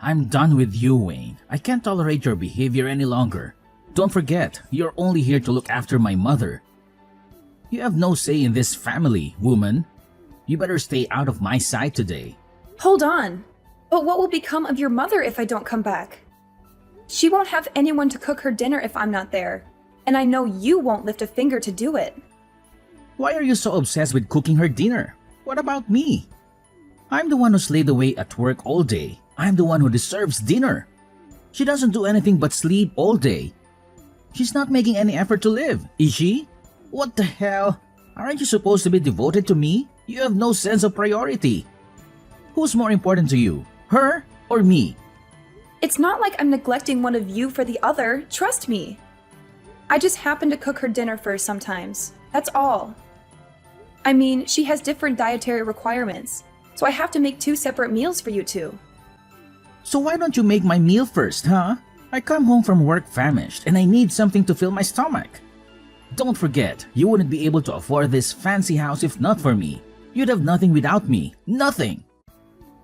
I'm done with you, Wayne. I can't tolerate your behavior any longer. Don't forget, you're only here to look after my mother. You have no say in this family, woman. You better stay out of my sight today. Hold on. But what will become of your mother if I don't come back? She won't have anyone to cook her dinner if I'm not there. And I know you won't lift a finger to do it. Why are you so obsessed with cooking her dinner? What about me? I'm the one who slaved away at work all day. I'm the one who deserves dinner. She doesn't do anything but sleep all day. She's not making any effort to live, is she? What the hell? Aren't you supposed to be devoted to me? You have no sense of priority. Who's more important to you, her or me? It's not like I'm neglecting one of you for the other, trust me. I just happen to cook her dinner first sometimes, that's all. I mean, she has different dietary requirements, so I have to make 2 separate meals for you two. So why don't you make my meal first, huh? I come home from work famished and I need something to fill my stomach. Don't forget, you wouldn't be able to afford this fancy house if not for me. You'd have nothing without me, nothing.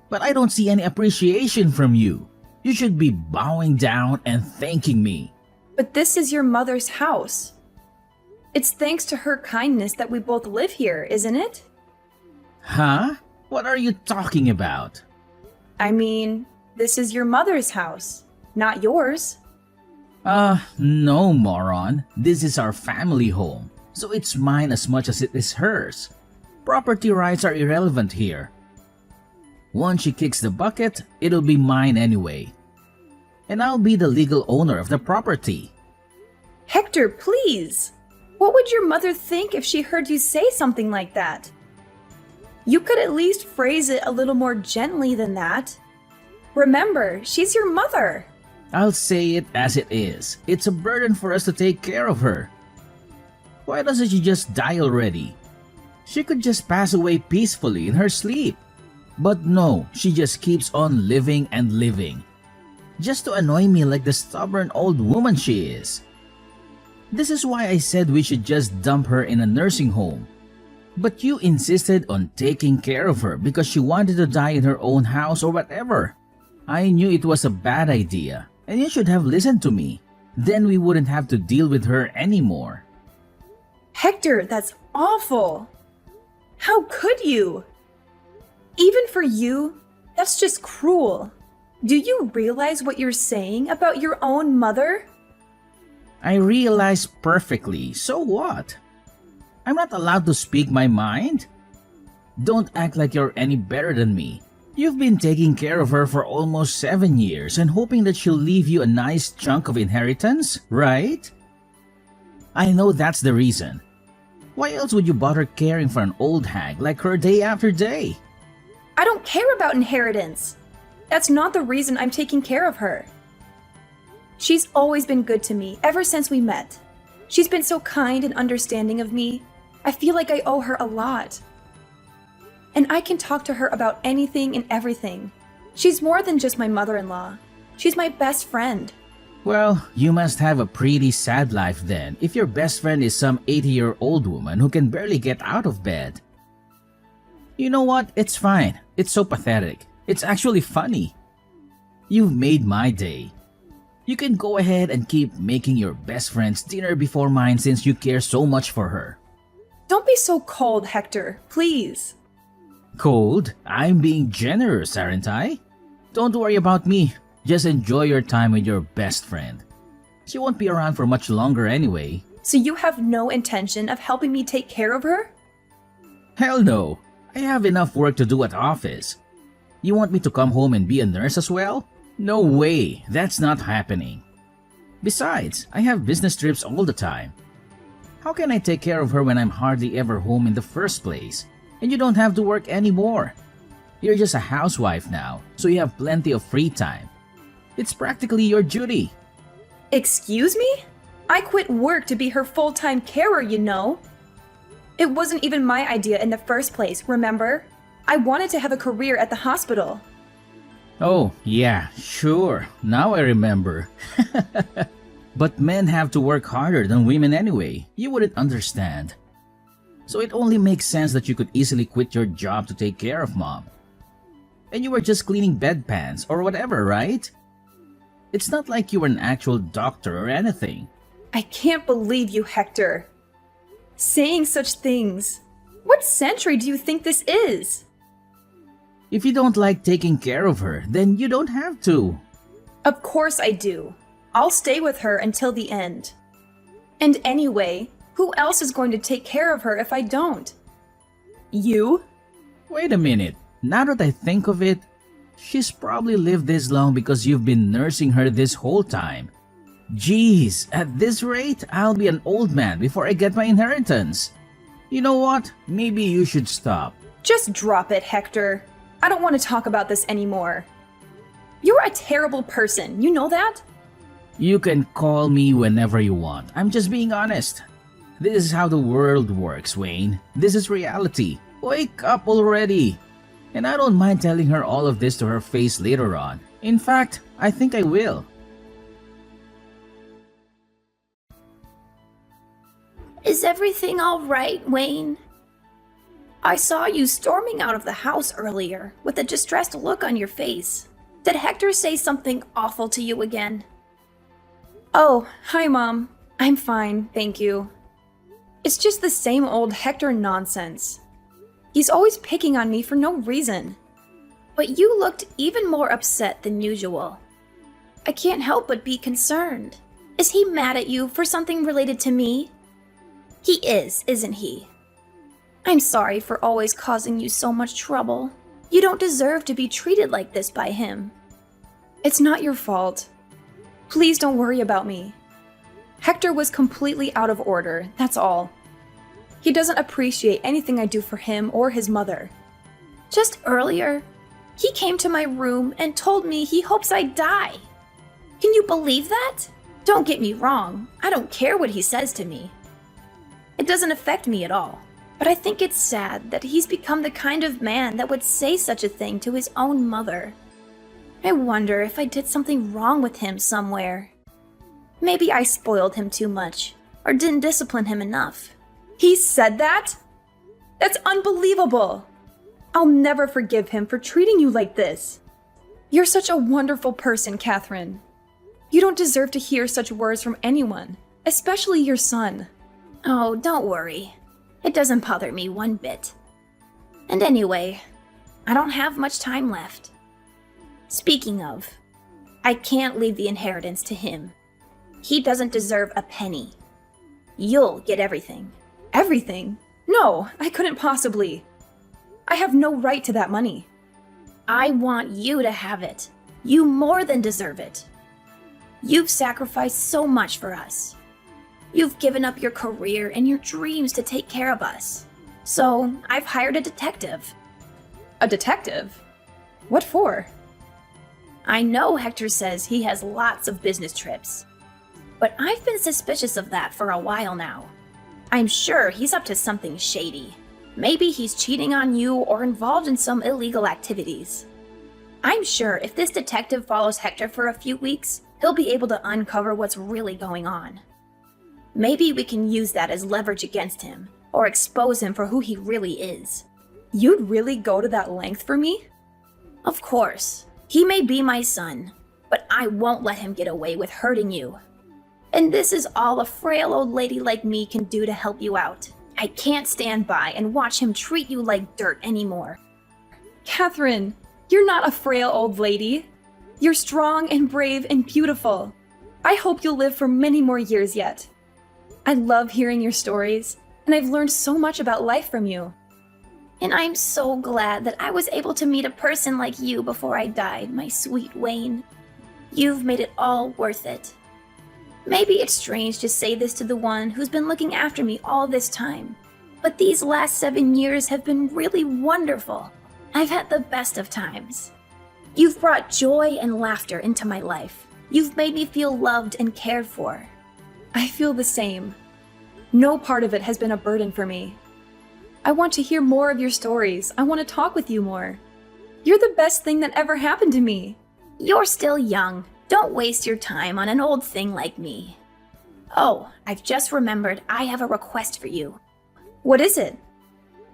But I don't see any appreciation from you. You should be bowing down and thanking me. But this is your mother's house. It's thanks to her kindness that we both live here, isn't it? Huh? What are you talking about? I mean, this is your mother's house, not yours. No, moron. This is our family home, so it's mine as much as it is hers. Property rights are irrelevant here. Once she kicks the bucket, it'll be mine anyway. And I'll be the legal owner of the property. Hector, please! What would your mother think if she heard you say something like that? You could at least phrase it a little more gently than that. Remember, she's your mother. I'll say it as it is. It's a burden for us to take care of her. Why doesn't she just die already? She could just pass away peacefully in her sleep. But no, she just keeps on living and living. Just to annoy me like the stubborn old woman she is. This is why I said we should just dump her in a nursing home. But you insisted on taking care of her because she wanted to die in her own house or whatever. I knew it was a bad idea, and you should have listened to me. Then we wouldn't have to deal with her anymore. Hector, that's awful. How could you? Even for you, that's just cruel. Do you realize what you're saying about your own mother? I realize perfectly, so what? I'm not allowed to speak my mind? Don't act like you're any better than me. You've been taking care of her for almost 7 years and hoping that she'll leave you a nice chunk of inheritance, right? I know that's the reason. Why else would you bother caring for an old hag like her day after day? I don't care about inheritance. That's not the reason I'm taking care of her. She's always been good to me ever since we met. She's been so kind and understanding of me. I feel like I owe her a lot. And I can talk to her about anything and everything. She's more than just my mother-in-law. She's my best friend. Well, you must have a pretty sad life then if your best friend is some 80-year-old woman who can barely get out of bed. You know what? It's fine. It's so pathetic. It's actually funny. You've made my day. You can go ahead and keep making your best friend's dinner before mine since you care so much for her. Don't be so cold, Hector, please. Cold? I'm being generous, aren't I? Don't worry about me. Just enjoy your time with your best friend. She won't be around for much longer anyway. So you have no intention of helping me take care of her? Hell no. I have enough work to do at office. You want me to come home and be a nurse as well? No way, that's not happening. Besides, I have business trips all the time. How can I take care of her when I'm hardly ever home in the first place? And you don't have to work anymore. You're just a housewife now, so you have plenty of free time. It's practically your duty. Excuse me? I quit work to be her full-time carer, you know. It wasn't even my idea in the first place, remember? I wanted to have a career at the hospital. Oh, yeah, sure. Now I remember. But men have to work harder than women anyway. You wouldn't understand. So it only makes sense that you could easily quit your job to take care of mom. And you were just cleaning bedpans or whatever, right? It's not like you were an actual doctor or anything. I can't believe you, Hector. Saying such things. What century do you think this is? If you don't like taking care of her, then you don't have to. Of course I do. I'll stay with her until the end. And anyway, who else is going to take care of her if I don't? You? Wait a minute. Now that I think of it, she's probably lived this long because you've been nursing her this whole time. Geez, at this rate, I'll be an old man before I get my inheritance. You know what? Maybe you should stop. Just drop it, Hector. I don't want to talk about this anymore. You're a terrible person, you know that? You can call me whenever you want. I'm just being honest. This is how the world works, Wayne. This is reality. Wake up already. And I don't mind telling her all of this to her face later on. In fact, I think I will. Is everything all right, Wayne? I saw you storming out of the house earlier with a distressed look on your face. Did Hector say something awful to you again? Oh, hi, Mom. I'm fine, thank you. It's just the same old Hector nonsense. He's always picking on me for no reason. But you looked even more upset than usual. I can't help but be concerned. Is he mad at you for something related to me? He is, isn't he? I'm sorry for always causing you so much trouble. You don't deserve to be treated like this by him. It's not your fault. Please don't worry about me. Hector was completely out of order, that's all. He doesn't appreciate anything I do for him or his mother. Just earlier, he came to my room and told me he hopes I die. Can you believe that? Don't get me wrong, I don't care what he says to me. It doesn't affect me at all. But I think it's sad that he's become the kind of man that would say such a thing to his own mother. I wonder if I did something wrong with him somewhere. Maybe I spoiled him too much, or didn't discipline him enough. He said that? That's unbelievable! I'll never forgive him for treating you like this. You're such a wonderful person, Catherine. You don't deserve to hear such words from anyone, especially your son. Oh, don't worry. It doesn't bother me one bit. And anyway, I don't have much time left. Speaking of, I can't leave the inheritance to him. He doesn't deserve a penny. You'll get everything. Everything? No, I couldn't possibly. I have no right to that money. I want you to have it. You more than deserve it. You've sacrificed so much for us. You've given up your career and your dreams to take care of us. So, I've hired a detective. A detective? What for? I know Hector says he has lots of business trips. But I've been suspicious of that for a while now. I'm sure he's up to something shady. Maybe he's cheating on you or involved in some illegal activities. I'm sure if this detective follows Hector for a few weeks, he'll be able to uncover what's really going on. Maybe we can use that as leverage against him, or expose him for who he really is. You'd really go to that length for me? Of course. He may be my son, but I won't let him get away with hurting you. And this is all a frail old lady like me can do to help you out. I can't stand by and watch him treat you like dirt anymore. Catherine, you're not a frail old lady. You're strong and brave and beautiful. I hope you'll live for many more years yet. I love hearing your stories, and I've learned so much about life from you. And I'm so glad that I was able to meet a person like you before I died, my sweet Wayne. You've made it all worth it. Maybe it's strange to say this to the one who's been looking after me all this time, but these last 7 years have been really wonderful. I've had the best of times. You've brought joy and laughter into my life. You've made me feel loved and cared for. I feel the same. No part of it has been a burden for me. I want to hear more of your stories. I want to talk with you more. You're the best thing that ever happened to me. You're still young. Don't waste your time on an old thing like me. Oh, I've just remembered I have a request for you. What is it?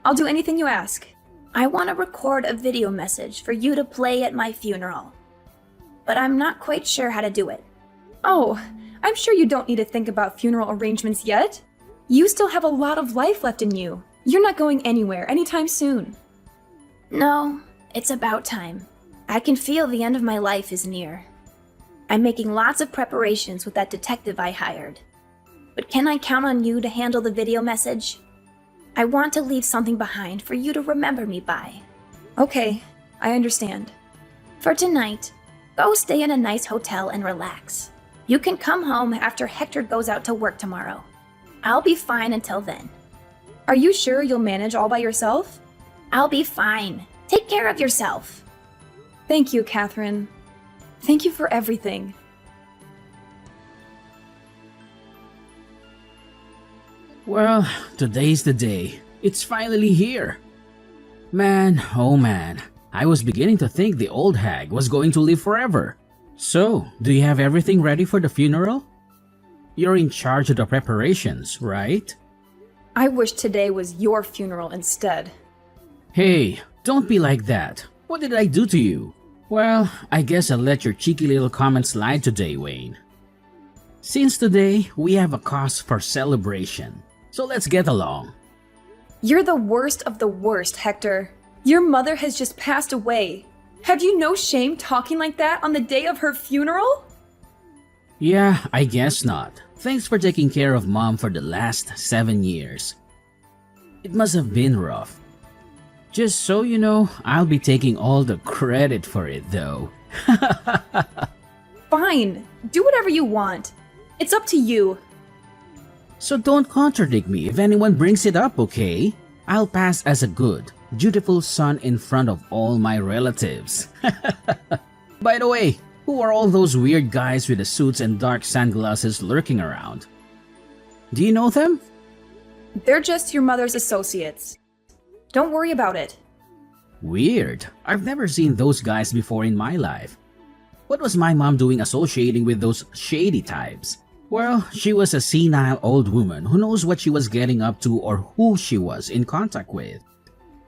I'll do anything you ask. I want to record a video message for you to play at my funeral. But I'm not quite sure how to do it. Oh, I'm sure you don't need to think about funeral arrangements yet. You still have a lot of life left in you. You're not going anywhere anytime soon. No, it's about time. I can feel the end of my life is near. I'm making lots of preparations with that detective I hired. But can I count on you to handle the video message? I want to leave something behind for you to remember me by. Okay, I understand. For tonight, go stay in a nice hotel and relax. You can come home after Hector goes out to work tomorrow. I'll be fine until then. Are you sure you'll manage all by yourself? I'll be fine. Take care of yourself. Thank you, Catherine. Thank you for everything. Well, today's the day. It's finally here. Man, oh man, I was beginning to think the old hag was going to live forever. So, do you have everything ready for the funeral? You're in charge of the preparations, right? I wish today was your funeral instead. Hey, don't be like that. What did I do to you? Well, I guess I'll let your cheeky little comment slide today, Wayne. Since today, we have a cause for celebration. So let's get along. You're the worst of the worst, Hector. Your mother has just passed away. Have you no shame talking like that on the day of her funeral? Yeah, I guess not. Thanks for taking care of Mom for the last 7 years. It must have been rough. Just so you know, I'll be taking all the credit for it though. Fine, do whatever you want. It's up to you. So don't contradict me if anyone brings it up, okay? I'll pass as a good, dutiful son in front of all my relatives. By the way, who are all those weird guys with the suits and dark sunglasses lurking around? Do you know them? They're just your mother's associates. Don't worry about it. Weird. I've never seen those guys before in my life. What was my mom doing associating with those shady types? Well, she was a senile old woman who knows what she was getting up to or who she was in contact with.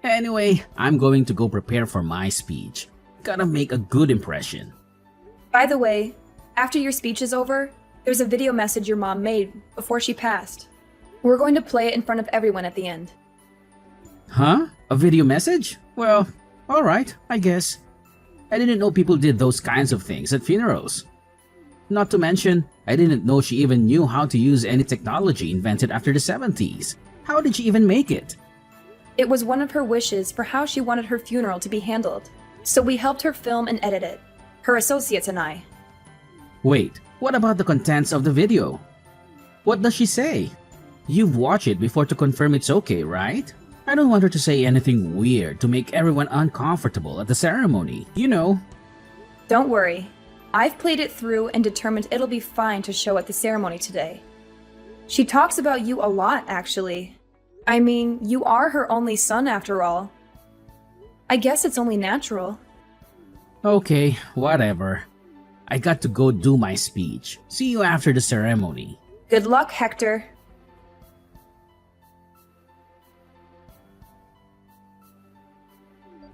Anyway, I'm going to go prepare for my speech. Gotta make a good impression. By the way, after your speech is over, there's a video message your mom made before she passed. We're going to play it in front of everyone at the end. Huh? A video message? Well, alright, I guess. I didn't know people did those kinds of things at funerals. Not to mention, I didn't know she even knew how to use any technology invented after the 70s. How did she even make it? It was one of her wishes for how she wanted her funeral to be handled, so we helped her film and edit it. Her associates and I. Wait, what about the contents of the video? What does she say? You've watched it before to confirm it's okay, right? I don't want her to say anything weird to make everyone uncomfortable at the ceremony, you know. Don't worry. I've played it through and determined it'll be fine to show at the ceremony today. She talks about you a lot, actually. I mean, you are her only son after all. I guess it's only natural. Okay, whatever. I got to go do my speech. See you after the ceremony. Good luck, Hector.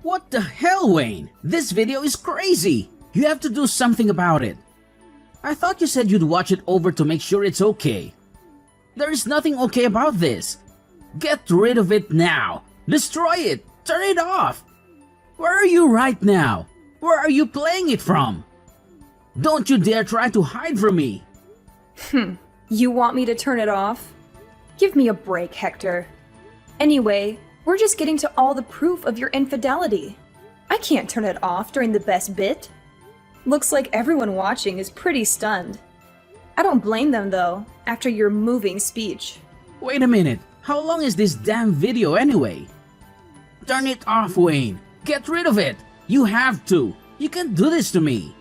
What the hell, Wayne? This video is crazy! You have to do something about it. I thought you said you'd watch it over to make sure it's okay. There is nothing okay about this. Get rid of it now. Destroy it. Turn it off. Where are you right now? Where are you playing it from? Don't you dare try to hide from me. You want me to turn it off? Give me a break, Hector. Anyway, we're just getting to all the proof of your infidelity. I can't turn it off during the best bit. Looks like everyone watching is pretty stunned. I don't blame them though, after your moving speech. Wait a minute. How long is this damn video anyway? Turn it off, Wayne. Get rid of it. You have to. You can't do this to me.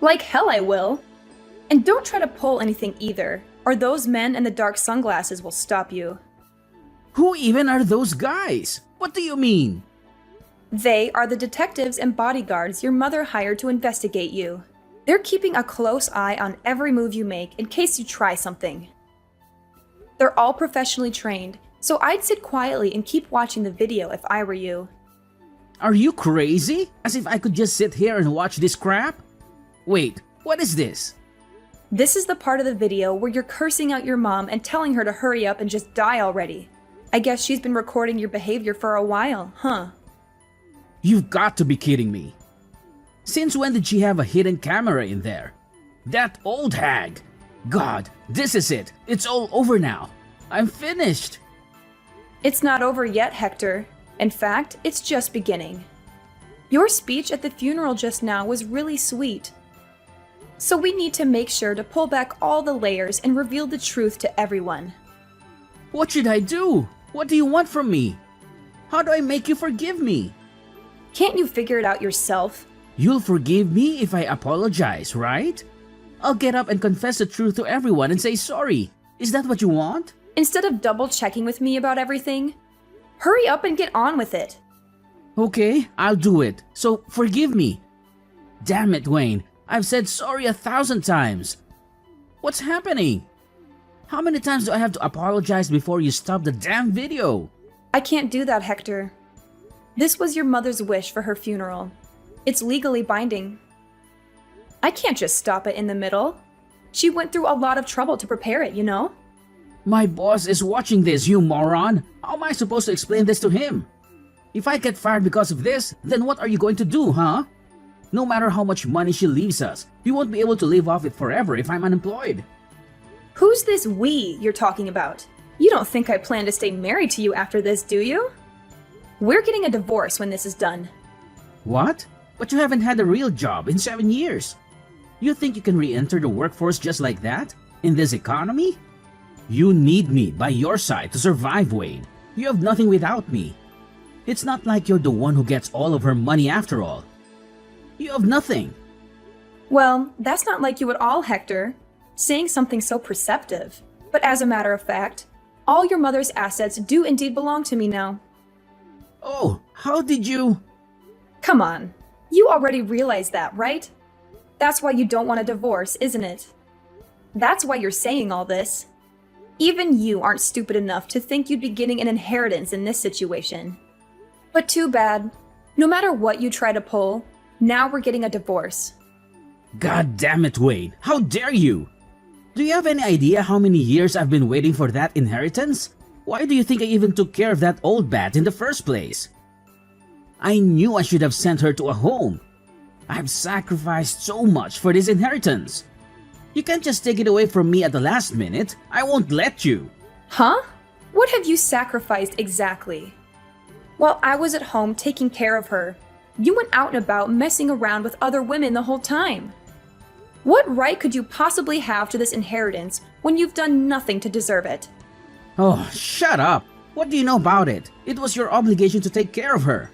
Like hell I will. And don't try to pull anything either, or those men in the dark sunglasses will stop you. Who even are those guys? What do you mean? They are the detectives and bodyguards your mother hired to investigate you. They're keeping a close eye on every move you make in case you try something. They're all professionally trained, so I'd sit quietly and keep watching the video if I were you. Are you crazy? As if I could just sit here and watch this crap? Wait, what is this? This is the part of the video where you're cursing out your mom and telling her to hurry up and just die already. I guess she's been recording your behavior for a while, huh? You've got to be kidding me. Since when did she have a hidden camera in there? That old hag! God, this is it. It's all over now. I'm finished. It's not over yet, Hector. In fact, it's just beginning. Your speech at the funeral just now was really sweet. So we need to make sure to pull back all the layers and reveal the truth to everyone. What should I do? What do you want from me? How do I make you forgive me? Can't you figure it out yourself? You'll forgive me if I apologize, right? I'll get up and confess the truth to everyone and say sorry. Is that what you want? Instead of double checking with me about everything, hurry up and get on with it. Okay, I'll do it. So forgive me. Damn it, Wayne. I've said sorry 1,000 times. What's happening? How many times do I have to apologize before you stop the damn video? I can't do that, Hector. This was your mother's wish for her funeral. It's legally binding. I can't just stop it in the middle. She went through a lot of trouble to prepare it, you know? My boss is watching this, you moron. How am I supposed to explain this to him? If I get fired because of this, then what are you going to do, huh? No matter how much money she leaves us, we won't be able to live off it forever if I'm unemployed. Who's this we you're talking about? You don't think I plan to stay married to you after this, do you? We're getting a divorce when this is done. What? But you haven't had a real job in 7 years. You think you can re-enter the workforce just like that? In this economy? You need me by your side to survive, Wayne. You have nothing without me. It's not like you're the one who gets all of her money after all. You have nothing. Well, that's not like you at all, Hector. Saying something so perceptive. But as a matter of fact, all your mother's assets do indeed belong to me now. Oh, how did you... Come on. You already realize that, right? That's why you don't want a divorce, isn't it? That's why you're saying all this. Even you aren't stupid enough to think you'd be getting an inheritance in this situation. But too bad. No matter what you try to pull, now we're getting a divorce. God damn it, Wayne. How dare you? Do you have any idea how many years I've been waiting for that inheritance? Why do you think I even took care of that old bat in the first place? I knew I should have sent her to a home. I've sacrificed so much for this inheritance. You can't just take it away from me at the last minute. I won't let you. Huh? What have you sacrificed exactly? While I was at home taking care of her, you went out and about messing around with other women the whole time. What right could you possibly have to this inheritance when you've done nothing to deserve it? Oh, shut up. What do you know about it? It was your obligation to take care of her.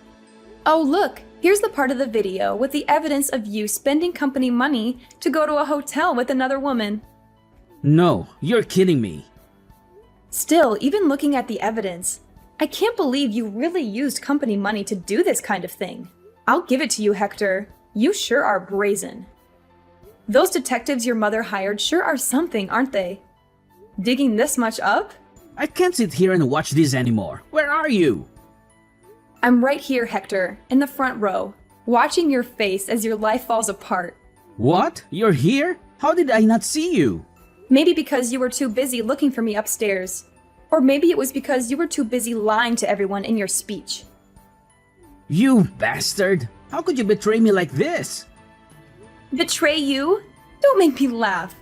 Oh, look, here's the part of the video with the evidence of you spending company money to go to a hotel with another woman. No, you're kidding me. Still, even looking at the evidence, I can't believe you really used company money to do this kind of thing. I'll give it to you, Hector. You sure are brazen. Those detectives your mother hired sure are something, aren't they? Digging this much up? I can't sit here and watch this anymore. Where are you? I'm right here, Hector, in the front row, watching your face as your life falls apart. What? You're here? How did I not see you? Maybe because you were too busy looking for me upstairs. Or maybe it was because you were too busy lying to everyone in your speech. You bastard! How could you betray me like this? Betray you? Don't make me laugh.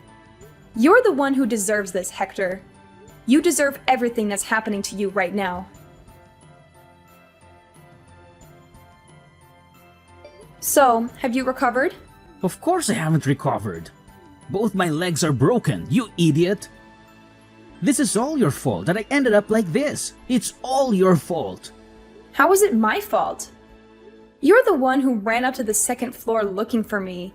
You're the one who deserves this, Hector. You deserve everything that's happening to you right now. So, have you recovered? Of course I haven't recovered. Both my legs are broken, you idiot. This is all your fault that I ended up like this. It's all your fault. How is it my fault? You're the one who ran up to the second floor looking for me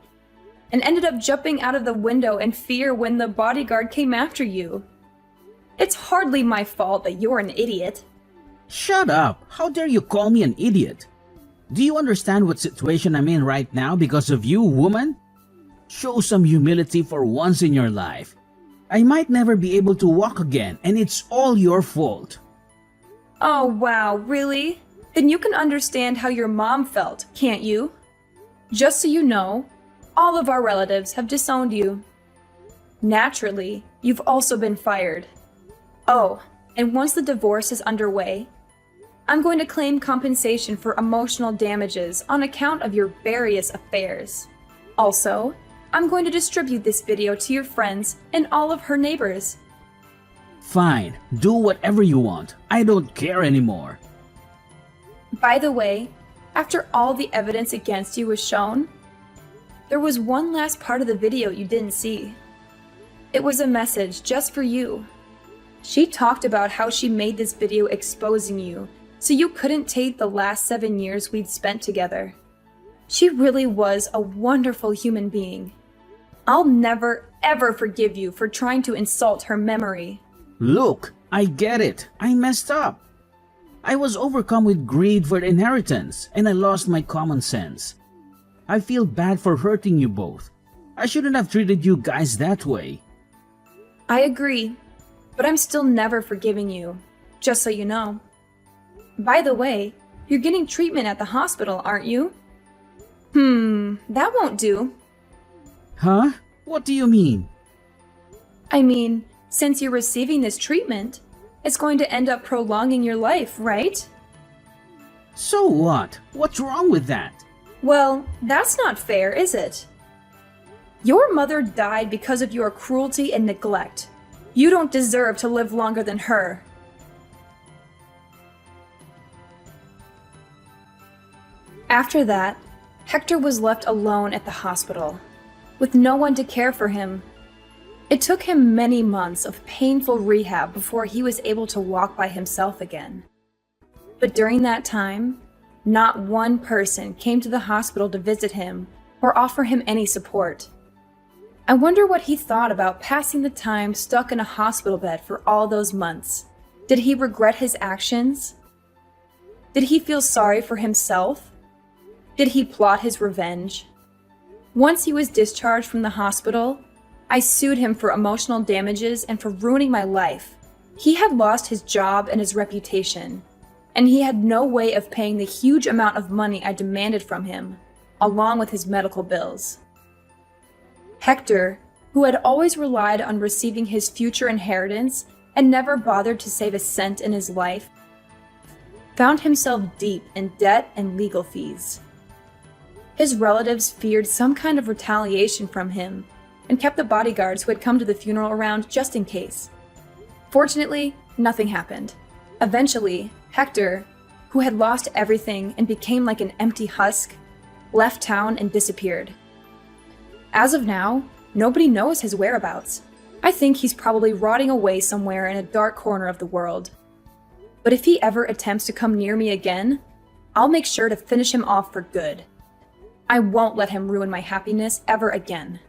and ended up jumping out of the window in fear when the bodyguard came after you. It's hardly my fault that you're an idiot. Shut up! How dare you call me an idiot? Do you understand what situation I'm in right now because of you, woman? Show some humility for once in your life. I might never be able to walk again, and it's all your fault. Oh wow, really? then you can understand how your mom felt, can't you? Just so you know, all of our relatives have disowned you. Naturally, you've also been fired. Oh, and once the divorce is underway, I'm going to claim compensation for emotional damages on account of your various affairs. Also, I'm going to distribute this video to your friends and all of her neighbors. Fine, do whatever you want. I don't care anymore. By the way, after all the evidence against you was shown, there was one last part of the video you didn't see. It was a message just for you. She talked about how she made this video exposing you, so you couldn't take the last 7 years we'd spent together. She really was a wonderful human being. I'll never, ever forgive you for trying to insult her memory. Look, I get it. I messed up. I was overcome with greed for the inheritance, and I lost my common sense. I feel bad for hurting you both. I shouldn't have treated you guys that way. I agree, but I'm still never forgiving you, just so you know. By the way, you're getting treatment at the hospital, aren't you? That won't do. Huh? What do you mean? I mean, since you're receiving this treatment, it's going to end up prolonging your life, right? So what? What's wrong with that? Well, that's not fair, is it? Your mother died because of your cruelty and neglect. You don't deserve to live longer than her. After that, Hector was left alone at the hospital, with no one to care for him. It took him many months of painful rehab before he was able to walk by himself again. But during that time, not one person came to the hospital to visit him or offer him any support. I wonder what he thought about passing the time stuck in a hospital bed for all those months. Did he regret his actions? Did he feel sorry for himself? Did he plot his revenge? Once he was discharged from the hospital, I sued him for emotional damages and for ruining my life. He had lost his job and his reputation, and he had no way of paying the huge amount of money I demanded from him, along with his medical bills. Hector, who had always relied on receiving his future inheritance and never bothered to save a cent in his life, found himself deep in debt and legal fees. His relatives feared some kind of retaliation from him and kept the bodyguards who had come to the funeral around just in case. Fortunately, nothing happened. Eventually, Hector, who had lost everything and became like an empty husk, left town and disappeared. As of now, nobody knows his whereabouts. I think he's probably rotting away somewhere in a dark corner of the world. But if he ever attempts to come near me again, I'll make sure to finish him off for good. I won't let him ruin my happiness ever again.